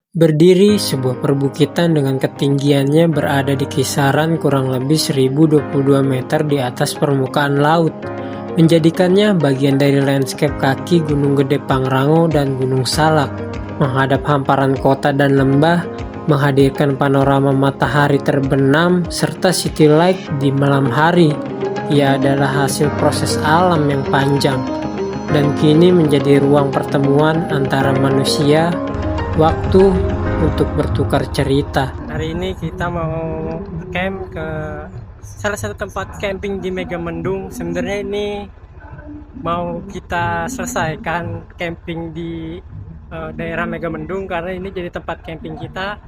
Berdiri sebuah perbukitan dengan ketinggiannya berada di kisaran kurang lebih 1022 meter di atas permukaan laut, menjadikannya bagian dari landscape kaki Gunung Gede Pangrango dan Gunung Salak. Menghadap hamparan kota dan lembah, menghadirkan panorama matahari terbenam serta city light di malam hari. Ia adalah hasil proses alam yang panjang, dan kini menjadi ruang pertemuan antara manusia, waktu untuk bertukar cerita. Hari ini kita mau camp ke salah satu tempat camping di Megamendung. Sebenarnya ini mau kita selesaikan camping di daerah Megamendung karena ini jadi tempat camping kita,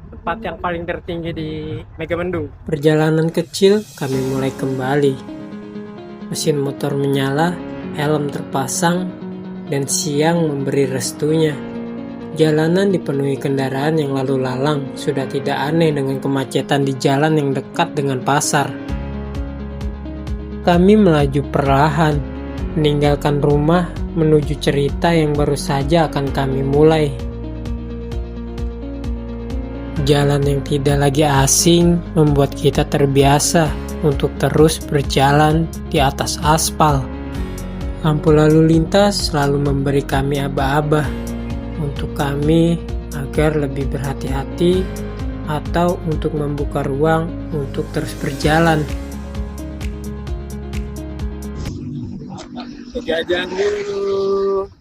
tempat yang paling tertinggi di Megamendung. Perjalanan kecil kami mulai kembali. Mesin motor menyala, helm terpasang, dan siang memberi restunya. Jalanan dipenuhi kendaraan yang lalu lalang, sudah tidak aneh dengan kemacetan di jalan yang dekat dengan pasar. Kami melaju perlahan, meninggalkan rumah menuju cerita yang baru saja akan kami mulai. Jalan yang tidak lagi asing membuat kita terbiasa untuk terus berjalan di atas aspal. Lampu lalu lintas selalu memberi kami aba-aba untuk kami agar lebih berhati-hati atau untuk membuka ruang untuk terus berjalan. Jajan dulu.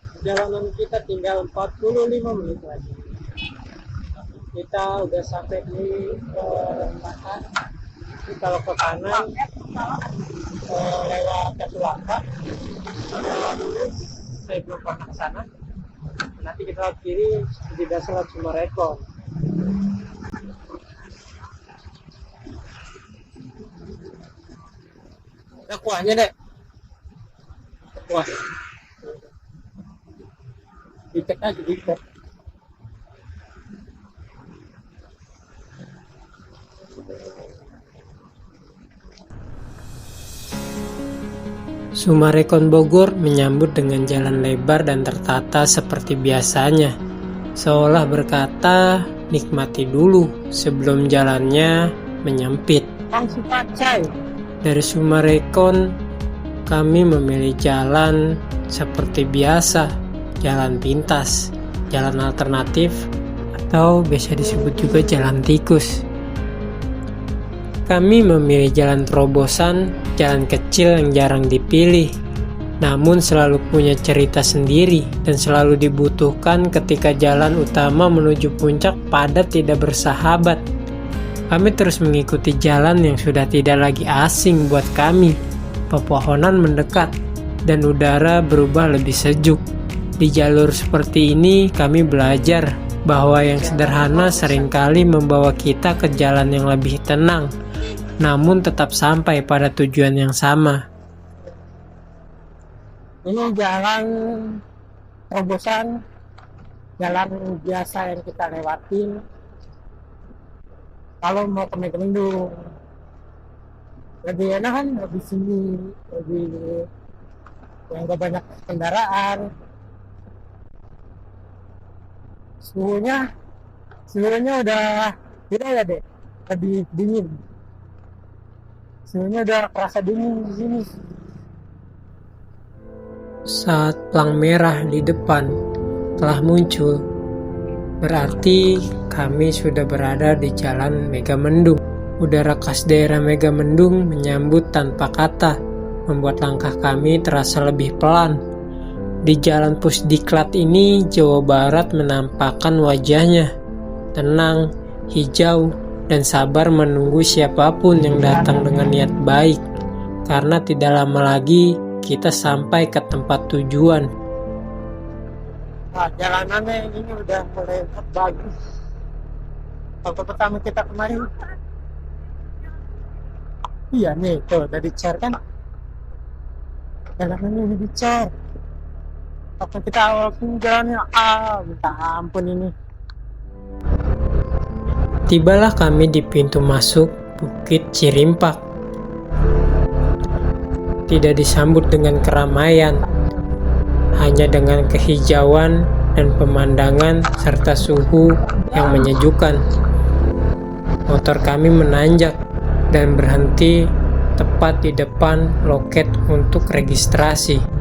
Perjalanan kita tinggal 45 menit lagi. Kita udah sampai di Rempatan. Kalau ke kanan lewat Katulampa, saya belum pernah ke sana. Nanti kita ke kiri di Selat Sumarekon. Ya kuahnya deh, kuah. Dicek aja dicek. Sumarekon Bogor menyambut dengan jalan lebar dan tertata seperti biasanya, seolah berkata, nikmati dulu sebelum jalannya menyempit. Dari Sumarekon, kami memilih jalan seperti biasa, jalan pintas, jalan alternatif, atau biasa disebut juga jalan tikus. Kami memilih jalan terobosan, jalan kecil yang jarang dipilih, namun selalu punya cerita sendiri dan selalu dibutuhkan ketika jalan utama menuju puncak padat tidak bersahabat. Kami terus mengikuti jalan yang sudah tidak lagi asing buat kami. Pepohonan mendekat dan udara berubah lebih sejuk. Di jalur seperti ini kami belajar bahwa yang sederhana seringkali membawa kita ke jalan yang lebih tenang, namun tetap sampai pada tujuan yang sama. Ini jalan terobosan, jalan biasa yang kita lewatin kalau mau ke Megamendung. Lebih enak kan, lebih sini, lebih yang gak banyak kendaraan. Suhunya udah beda ya deh, lebih dingin. Suhunya udah kerasa dingin di sini. Saat pelang merah di depan telah muncul, berarti kami sudah berada di jalan Megamendung. Udara khas daerah Megamendung menyambut tanpa kata, membuat langkah kami terasa lebih pelan. Di jalan Pusdiklat ini, Jawa Barat menampakkan wajahnya, tenang, hijau, dan sabar menunggu siapapun yang datang dengan niat baik, karena tidak lama lagi kita sampai ke tempat tujuan. Nah, jalanannya ini udah mulai bagus. Waktu pertama kita kemarin, iya nih, tuh udah di-share kan? Jalanannya udah di-share. Waktu kita awal pun jalannya, minta ampun ini. Tibalah kami di pintu masuk Bukit Cirimpak. tidak disambut dengan keramaian, hanya dengan kehijauan dan pemandangan serta suhu yang menyejukkan. Motor kami menanjak dan berhenti tepat di depan loket untuk registrasi.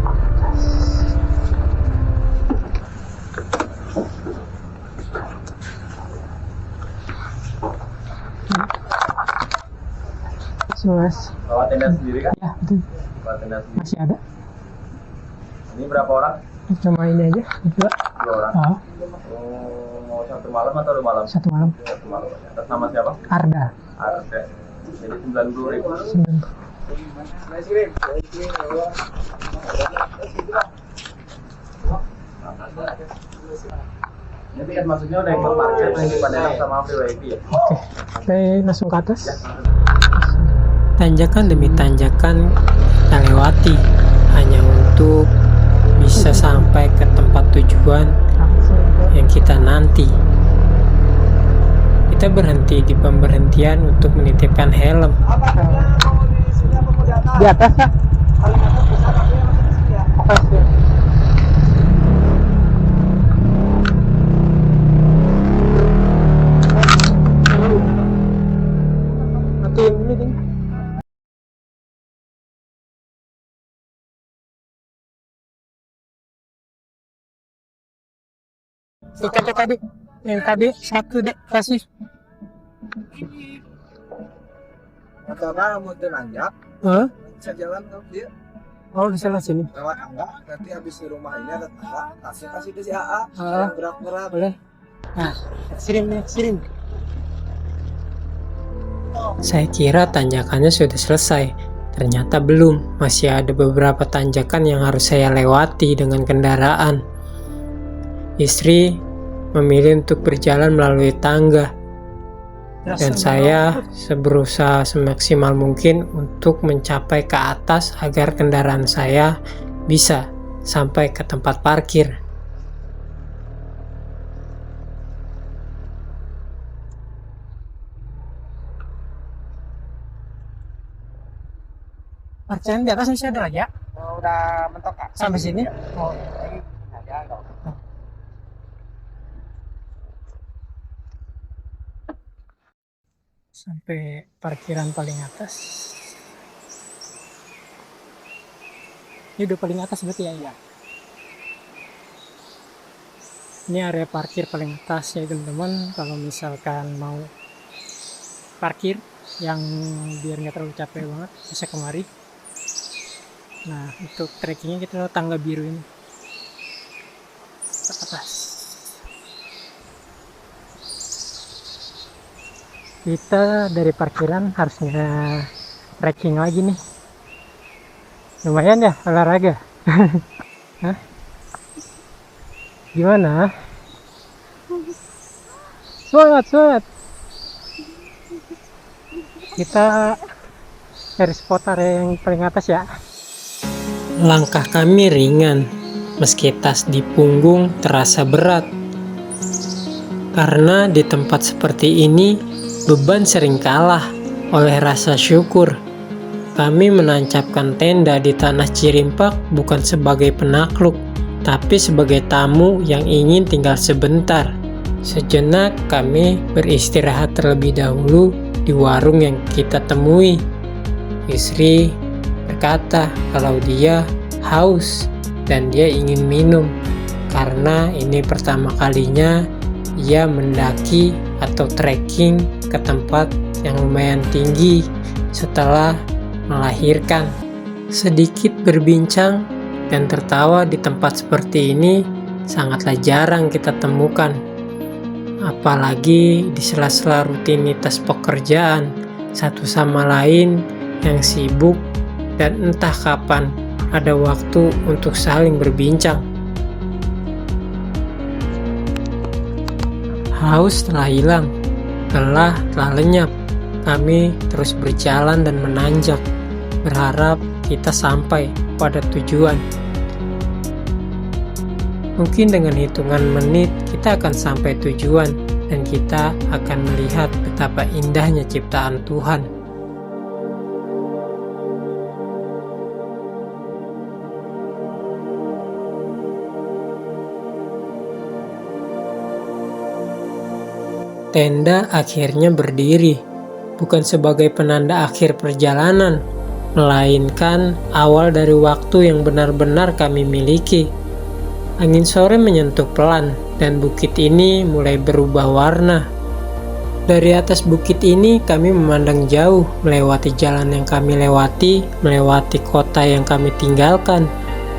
Mas. Bawa tenda sendiri kan? Ya, betul. Bawa tenda sendiri. Masih ada. Ini berapa orang? Cuma ini aja, berdua. 2 orang. Oh, Mau 1 malam atau 2 malam? 1 malam. 1 malam. Atas nama siapa? Arda. Arda. Jadi 90.000. 9. Ini tiket masuknya udah ikut parkir yang di Padang sama VVIP ya? Oke. Saya langsung ke atas. Tanjakan demi tanjakan kita lewati hanya untuk bisa sampai ke tempat tujuan yang kita nanti. Kita berhenti di pemberhentian untuk menitipkan helm. Di atas, Kak? Atas, ya. Matiin ini, Ding. Tiketnya tadi, yang tadi 1 dek kasih. Karena mau nanjak, Hah? bisa jalan ke dia Oh, di sana sini. lewat tangga. Nanti habis di rumah ini ada tangga, tasnya kasih ke si AA. Ah. Berat-berat. Boleh. Nah, sirim. Saya kira tanjakannya sudah selesai. Ternyata belum. Masih ada beberapa tanjakan yang harus saya lewati dengan kendaraan. Istri memilih untuk berjalan melalui tangga. Dan saya berusaha semaksimal mungkin untuk mencapai ke atas agar kendaraan saya bisa sampai ke tempat parkir. Parkiran di atas masih ada lagi ya? Udah mentok Kak. Sampai sini? Oh, ini ada dong. Sampai parkiran paling atas. Ini udah paling atas berarti ya? Iya. Ini area parkir paling atas ya teman-teman. Kalau misalkan mau parkir yang biar nggak terlalu capek banget, bisa kemari. Nah, untuk trekkingnya kita lewat tangga biru ini ke atas. Kita dari parkiran harusnya trekking lagi nih. Lumayan ya olahraga. Hah? Gimana? Semangat. Kita dari spot area yang paling atas ya. Langkah kami ringan, meski tas di punggung terasa berat. Karena di tempat seperti ini, beban sering kalah oleh rasa syukur. Kami menancapkan tenda di tanah Cirimpak bukan sebagai penakluk, tapi sebagai tamu yang ingin tinggal sebentar. Sejenak kami beristirahat terlebih dahulu di warung yang kita temui. Istri berkata kalau dia haus dan dia ingin minum karena ini pertama kalinya ia mendaki atau trekking ke tempat yang lumayan tinggi setelah melahirkan. Sedikit berbincang dan tertawa di tempat seperti ini sangatlah jarang kita temukan, apalagi di sela-sela rutinitas pekerjaan satu sama lain yang sibuk dan entah kapan ada waktu untuk saling berbincang. Haus telah hilang, lelah telah lenyap. Kami terus berjalan dan menanjak, berharap kita sampai pada tujuan. Mungkin dengan hitungan menit kita akan sampai tujuan dan kita akan melihat betapa indahnya ciptaan Tuhan. Tenda akhirnya berdiri, bukan sebagai penanda akhir perjalanan, melainkan awal dari waktu yang benar-benar kami miliki. Angin sore menyentuh pelan, dan bukit ini mulai berubah warna. Dari atas bukit ini kami memandang jauh, melewati jalan yang kami lewati, melewati kota yang kami tinggalkan,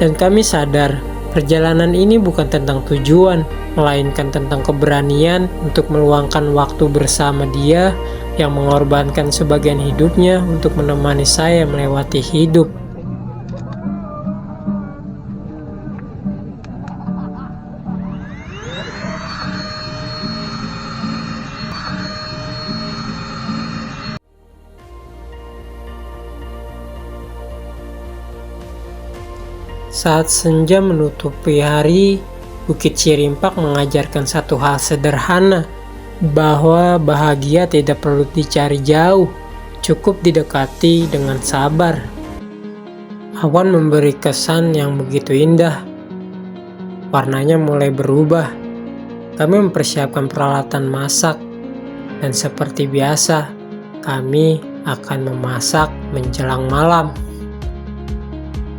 dan kami sadar perjalanan ini bukan tentang tujuan, melainkan tentang keberanian untuk meluangkan waktu bersama Dia yang mengorbankan sebagian hidupnya untuk menemani saya melewati hidup. Saat senja menutupi hari, Bukit Cirimpak mengajarkan satu hal sederhana, bahwa bahagia tidak perlu dicari jauh, cukup didekati dengan sabar. Awan memberi kesan yang begitu indah. Warnanya mulai berubah. Kami mempersiapkan peralatan masak, dan seperti biasa, kami akan memasak menjelang malam.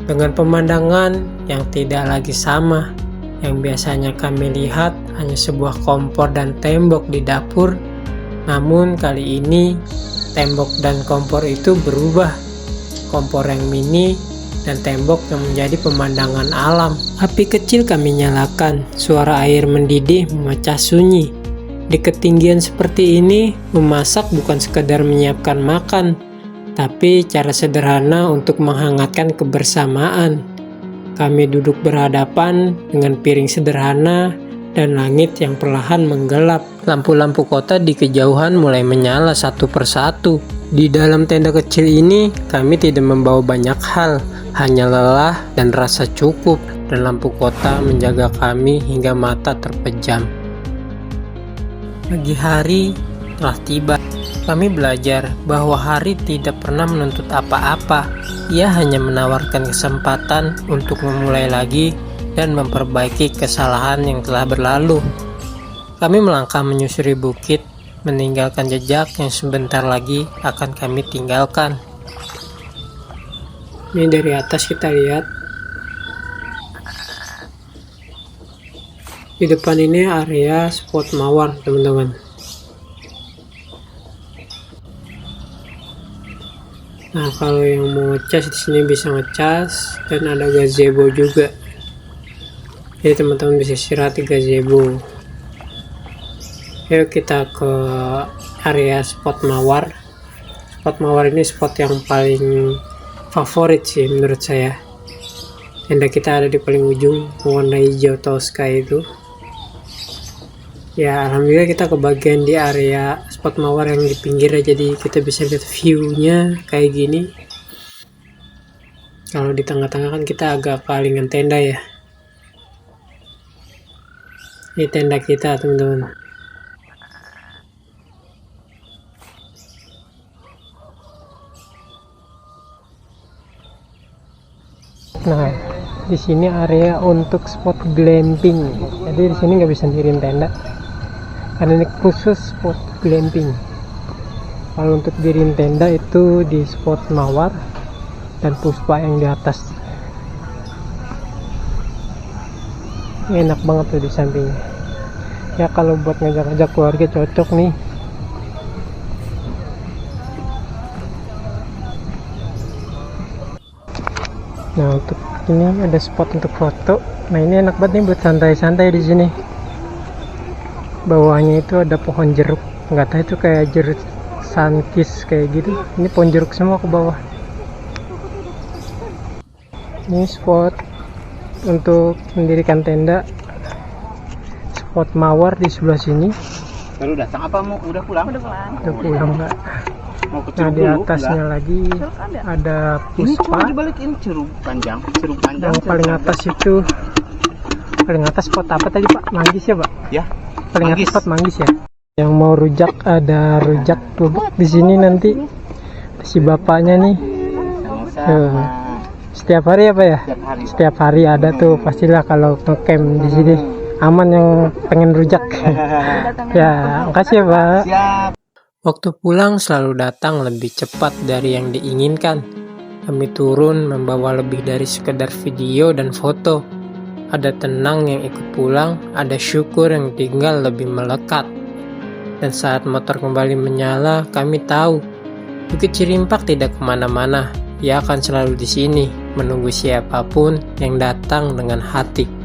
Dengan pemandangan yang tidak lagi sama, yang biasanya kami lihat hanya sebuah kompor dan tembok di dapur, namun kali ini tembok dan kompor itu berubah. Kompor yang mini dan tembok yang menjadi pemandangan alam. Api kecil kami nyalakan, suara air mendidih memecah sunyi. Di ketinggian seperti ini, memasak bukan sekedar menyiapkan makan, tapi cara sederhana untuk menghangatkan kebersamaan. Kami duduk berhadapan dengan piring sederhana dan langit yang perlahan menggelap. Lampu-lampu kota di kejauhan mulai menyala satu persatu. Di dalam tenda kecil ini, kami tidak membawa banyak hal, hanya lelah dan rasa cukup, dan lampu kota menjaga kami hingga mata terpejam. Pagi hari telah tiba. Kami belajar bahwa hari tidak pernah menuntut apa-apa. Ia hanya menawarkan kesempatan untuk memulai lagi dan memperbaiki kesalahan yang telah berlalu. Kami melangkah menyusuri bukit, meninggalkan jejak yang sebentar lagi akan kami tinggalkan. Ini dari atas kita lihat. Di depan ini area spot mawar, teman-teman. Nah, kalau yang mau ngecas di sini bisa ngecas, dan ada gazebo juga. Jadi teman-teman bisa istirahat di gazebo. Yuk kita ke area spot mawar. Spot mawar ini spot yang paling favorit sih menurut saya. Tenda kita ada di paling ujung, warna hijau toska itu. Ya, alhamdulillah kita kebagian di area spot mawar yang di pinggir, jadi kita bisa lihat view-nya kayak gini. Kalau di tengah-tengah kan kita agak palingan tenda ya. Ini tenda kita, teman-teman. Nah, di sini area untuk spot glamping. Jadi di sini nggak bisa diriin tenda, karena ini khusus spot glamping. Kalau untuk diriin tenda itu di spot mawar dan puspa yang di atas. Ini enak banget tuh di sampingnya. Ya kalau buat ngajak-ngajak keluarga cocok nih. Nah, untuk ini ada spot untuk foto. Nah, ini enak banget nih buat santai-santai di sini. Bawahnya itu ada pohon jeruk, nggak tahu itu kayak jeruk sunkis kayak gitu. Ini pohon jeruk semua ke bawah. Ini spot untuk mendirikan tenda, spot mawar di sebelah sini. Baru datang apa mau udah pulang? Udah pulang nggak? Mau ke Nah, Curug di dulu, atasnya enggak? lagi ada Ini cuma puspa. dibalikin Curug Panjang. Yang paling atas itu, paling atas spot apa tadi Pak? Manggis ya Pak? Ya. Paling Manggis. atas spot Manggis ya. Yang mau rujak, ada rujak bubuk di sini nanti. Si bapaknya nih. Sama-sama. Setiap hari apa ya? Setiap hari. Setiap hari ada tuh pastilah kalau ngecamp di sini. aman yang pengen rujak. Ya, makasih ya Pak. Siap. Waktu pulang selalu datang lebih cepat dari yang diinginkan. Kami turun membawa lebih dari sekedar video dan foto. Ada tenang yang ikut pulang, ada syukur yang tinggal lebih melekat. Dan saat motor kembali menyala, kami tahu Bukit Cirimpak tidak kemana-mana. Ia akan selalu di sini, menunggu siapapun yang datang dengan hati.